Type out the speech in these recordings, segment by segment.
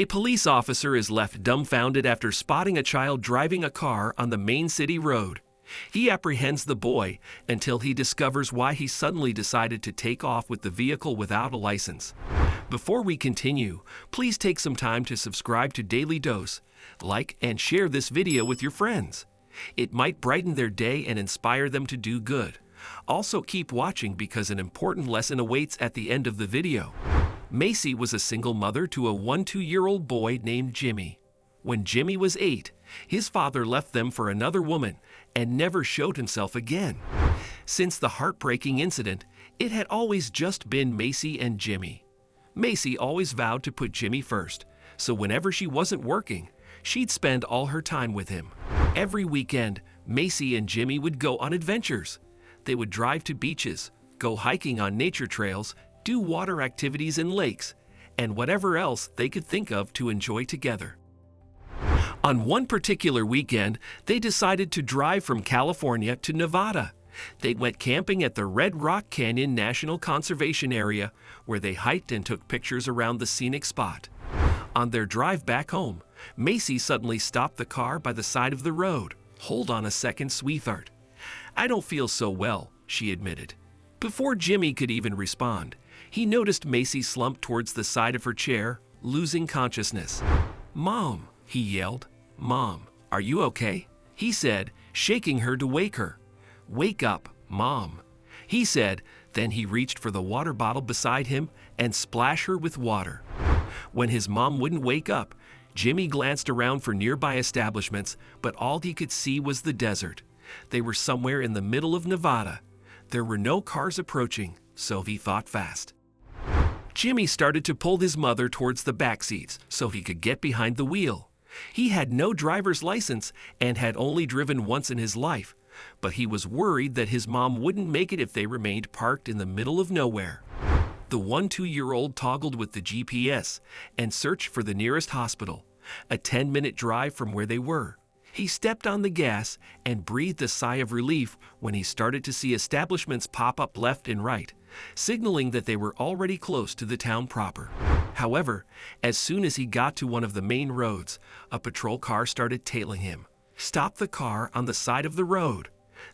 A police officer is left dumbfounded after spotting a child driving a car on the main city road. He apprehends the boy until he discovers why he suddenly decided to take off with the vehicle without a license. Before we continue, please take some time to subscribe to Dailydose, like and share this video with your friends. It might brighten their day and inspire them to do good. Also keep watching because an important lesson awaits at the end of the video. Macy was a single mother to a 2-year-old boy named Jimmy. When Jimmy was 8, his father left them for another woman and never showed himself again. Since the heartbreaking incident, it had always just been Macy and Jimmy. Macy always vowed to put Jimmy first, so whenever she wasn't working, she'd spend all her time with him. Every weekend, Macy and Jimmy would go on adventures. They would drive to beaches, go hiking on nature trails, do water activities in lakes, and whatever else they could think of to enjoy together. On one particular weekend, they decided to drive from California to Nevada. They went camping at the Red Rock Canyon National Conservation Area, where they hiked and took pictures around the scenic spot. On their drive back home, Macy suddenly stopped the car by the side of the road. "Hold on a second, sweetheart. I don't feel so well," she admitted. Before Jimmy could even respond, he noticed Macy slump towards the side of her chair, losing consciousness. "Mom," he yelled. "Mom, are you okay?" he said, shaking her to wake her. "Wake up, Mom," he said. Then he reached for the water bottle beside him and splashed her with water. When his mom wouldn't wake up, Jimmy glanced around for nearby establishments, but all he could see was the desert. They were somewhere in the middle of Nevada. There were no cars approaching, so he thought fast. Jimmy started to pull his mother towards the back seats so he could get behind the wheel. He had no driver's license and had only driven once in his life, but he was worried that his mom wouldn't make it if they remained parked in the middle of nowhere. The 2-year-old toggled with the GPS and searched for the nearest hospital, a 10-minute drive from where they were. He stepped on the gas and breathed a sigh of relief when he started to see establishments pop up left and right, signaling that they were already close to the town proper. However, as soon as he got to one of the main roads, a patrol car started tailing him. "Stop the car on the side of the road,"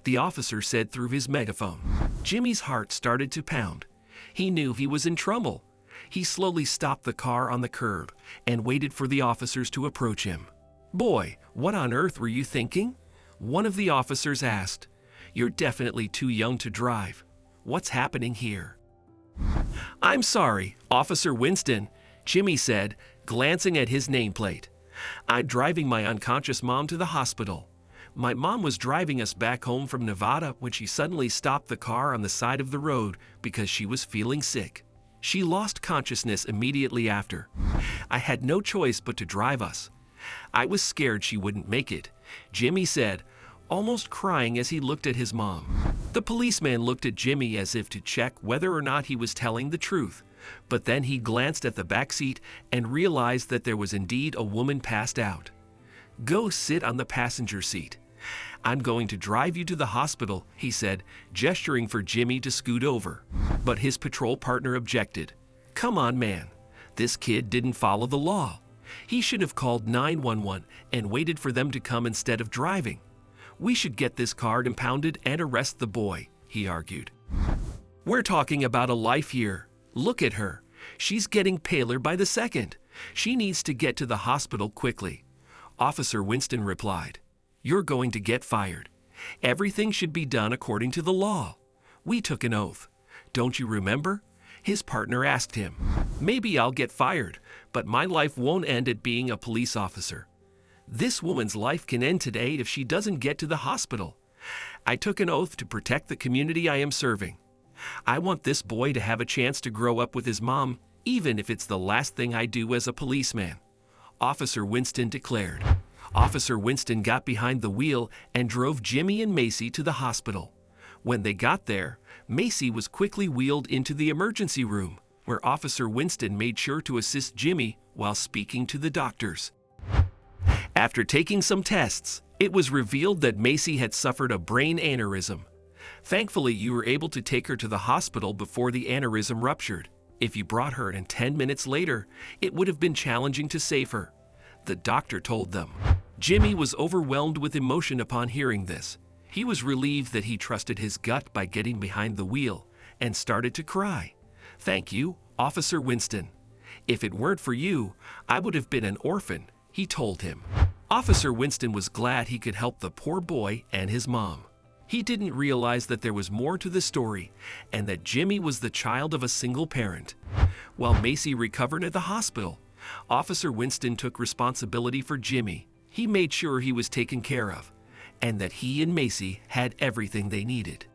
the officer said through his megaphone. Jimmy's heart started to pound. He knew he was in trouble. He slowly stopped the car on the curb and waited for the officers to approach him. "Boy, what on earth were you thinking?" one of the officers asked. "You're definitely too young to drive. What's happening here?" "I'm sorry, Officer Winston," Jimmy said, glancing at his nameplate. "I'm driving my unconscious mom to the hospital. My mom was driving us back home from Nevada when she suddenly stopped the car on the side of the road because she was feeling sick. She lost consciousness immediately after. I had no choice but to drive us. I was scared she wouldn't make it," Jimmy said, almost crying as he looked at his mom. The policeman looked at Jimmy as if to check whether or not he was telling the truth, but then he glanced at the back seat and realized that there was indeed a woman passed out. "Go sit on the passenger seat. I'm going to drive you to the hospital," he said, gesturing for Jimmy to scoot over. But his patrol partner objected. "Come on, man. This kid didn't follow the law. He should have called 911 and waited for them to come instead of driving. We should get this car impounded and arrest the boy," he argued. "We're talking about a life here. Look at her. She's getting paler by the second. She needs to get to the hospital quickly," Officer Winston replied. "You're going to get fired. Everything should be done according to the law. We took an oath. Don't you remember?" his partner asked him. "Maybe I'll get fired, but my life won't end at being a police officer. This woman's life can end today if she doesn't get to the hospital. I took an oath to protect the community I am serving. I want this boy to have a chance to grow up with his mom, even if it's the last thing I do as a policeman," Officer Winston declared. Officer Winston got behind the wheel and drove Jimmy and Macy to the hospital. When they got there, Macy was quickly wheeled into the emergency room, where Officer Winston made sure to assist Jimmy while speaking to the doctors. After taking some tests, it was revealed that Macy had suffered a brain aneurysm. "Thankfully, you were able to take her to the hospital before the aneurysm ruptured," If you brought her in 10 minutes later, it would have been challenging to save her, the doctor told them. Jimmy was overwhelmed with emotion upon hearing this. He was relieved that he trusted his gut by getting behind the wheel and started to cry. "Thank you, Officer Winston. If it weren't for you, I would have been an orphan," he told him. Officer Winston was glad he could help the poor boy and his mom. He didn't realize that there was more to the story and that Jimmy was the child of a single parent. While Macy recovered at the hospital, Officer Winston took responsibility for Jimmy. He made sure he was taken care of and that he and Macy had everything they needed.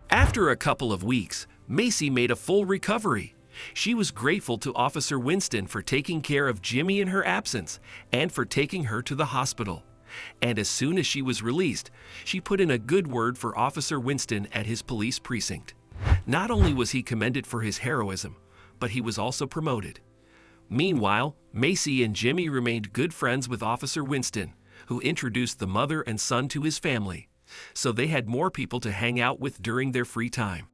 After a couple of weeks, Macy made a full recovery. She was grateful to Officer Winston for taking care of Jimmy in her absence and for taking her to the hospital. And as soon as she was released, she put in a good word for Officer Winston at his police precinct. Not only was he commended for his heroism, but he was also promoted. Meanwhile, Macy and Jimmy remained good friends with Officer Winston, who introduced the mother and son to his family, so they had more people to hang out with during their free time.